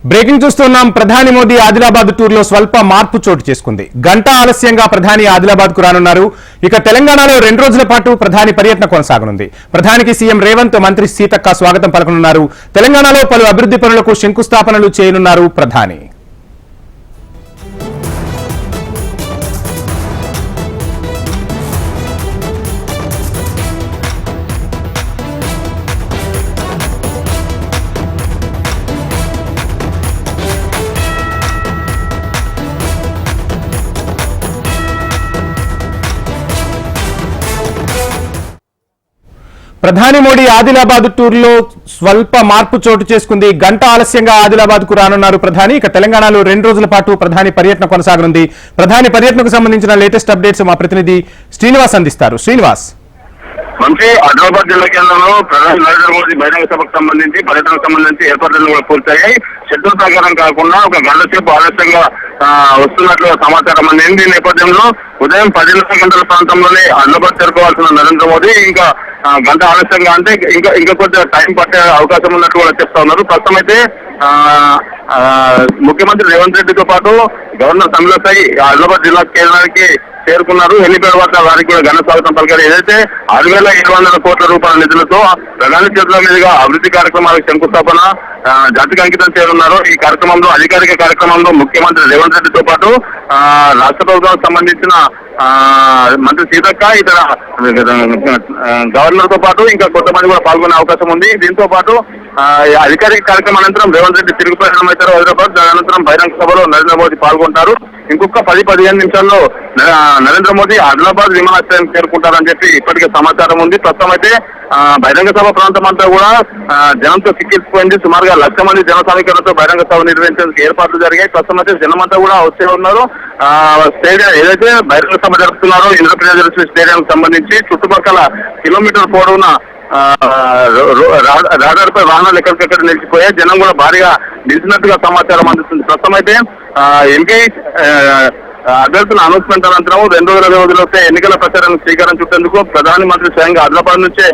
Breaking చూస్తున్నాం. ప్రధాని Modi Adilabad tour లో స్వల్ప మార్పు చోటు చేసుకుంది. గంట ఆలస్యంగా ప్రధాని ఆదిలాబాద్ కు రానున్నారు. ఇక తెలంగాణలో 2 రోజుల పాటు ప్రధాని పర్యటన కొనసాగనుంది. ప్రధానికి సీఎం రేవంత్, మంత్రి సీతక్క స్వాగతం పలకనున్నారు. తెలంగాణలో పలు అభివృద్ధి పనులకు శంకుస్థాపనలు చేయనున్నారు ప్రధాని. ప్రధాని మోడీ ఆదిలాబాద్ టూర్ లో స్వల్ప మార్పు చోటు చేసుకుంది. గంట ఆలస్యంగా ఆదిలాబాద్ కు రానున్నారు ప్రధాని. ఇక తెలంగాణలో 2 రోజుల పాటు ప్రధాని పర్యటన కొనసాగనుంది. ప్రధాని పర్యటనకు సంబంధించిన లేటెస్ట్ అప్డేట్స్ మా ప్రతినిధి శ్రీనివాస్ అందిస్తారు. శ్రీనివాస్. మంత్రి ఆదిలాబాద్ జిల్లా కేంద్రంలో ప్రధాని నరేంద్ర మోదీ బహిరంగ సభకు సంబంధించి పర్యటనకు సంబంధించి ఏర్పాట్లను కూడా పూర్తయ్యాయి. షెడ్యూల్ ప్రకారం కాకుండా ఒక గంట సేపు ఆలస్యంగా వస్తున్నట్లు సమాచారం అందింది. ఈ నేపథ్యంలో ఉదయం 10 గంటల ప్రాంతంలోనే ఆదిలాబాద్ చేరుకోవాల్సిన నరేంద్ర మోదీ ఇంకా గంట ఆలస్యంగా అంటే ఇంకా కొద్దిగా టైం పట్టే అవకాశం ఉన్నట్టు కూడా చెప్తా ఉన్నారు. ప్రస్తుతం అయితే ముఖ్యమంత్రి రేవంత్ రెడ్డితో పాటు గవర్నర్ తమిళసై ఆదిలాబాద్ జిల్లా కేంద్రానికి చేరుకున్నారు. హెలిప్యాడ్ వద్ద వారికి కూడా ఘన స్వాగతం పలికారు. ఏదైతే 6,700 కోట్ల రూపాయల నిధులతో ప్రధాని చేతుల మీదుగా అభివృద్ధి కార్యక్రమాలకు శంకుస్థాపన జాతికి అంకితం చేయనున్నారు. ఈ కార్యక్రమంలో అధికారిక కార్యక్రమంలో ముఖ్యమంత్రి రేవంత్ రెడ్డితో పాటు రాష్ట్ర ప్రభుత్వానికి సంబంధించిన మంత్రి సీతక్క, ఇతర గవర్నర్ తో పాటు ఇంకా కొంతమంది కూడా పాల్గొనే అవకాశం ఉంది. దీంతో పాటు అధికారిక కార్యక్రమం అనంతరం రేవంత్ రెడ్డి తిరుగు ప్రయాణం అవుతారు హైదరాబాద్. అనంతరం బహిరంగ సభలో నరేంద్ర మోదీ పాల్గొంటారు. ఇంకొక 10-15 నిమిషాల్లో నరేంద్ర మోదీ ఆదిలాబాద్ విమానాశ్రయం చేరుకుంటారని చెప్పి ఇప్పటికే సమాచారం ఉంది. ప్రస్తుతం అయితే బహిరంగ సభ ప్రాంతం అంతా కూడా జనంతో చిక్కిపోయింది. సుమారుగా 1,00,000 మంది జన సమీకరణతో బహిరంగ సభ నిర్వహించేందుకు ఏర్పాట్లు జరిగాయి. ప్రస్తుతం అయితే జనమంతా కూడా వచ్చే ఉన్నారు. స్టేడియం ఏదైతే బహిరంగ సభ జరుపుతున్నారో ఇంద్రప్రజ స్టేడియానికి సంబంధించి చుట్టుపక్కల కిలోమీటర్ పొడవున రహదారిపై వాహనాలు ఎక్కడికెక్కడ నిలిచిపోయాయి. జనం కూడా భారీగా నిలిచినట్టుగా సమాచారం అందుతుంది. ప్రస్తుతం అయితే ఎంపీ అభ్యర్థుల అనౌన్స్మెంట్ అనంతరం 2 రోజులైతే ఎన్నికల ప్రచారానికి శ్రీకారం చుట్టేందుకు ప్రధాని మంత్రి స్వయంగా ఆదిలాబాద్ నుంచే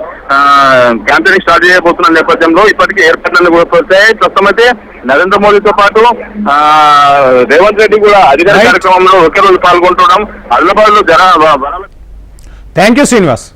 క్యాంపెయినింగ్ స్టార్ట్ చేయబోతున్న నేపథ్యంలో ఇప్పటికే ఏర్పాట్లన్నీ కూడా పూర్తయ్యాయి. ప్రస్తుతం అయితే నరేంద్ర మోదీతో పాటు రేవంత్ రెడ్డి కూడా అధికార కార్యక్రమంలో ఒకే రోజు పాల్గొంటున్నాం. ఆదిలాబాద్ లో థ్యాంక్ యూ శ్రీనివాస్.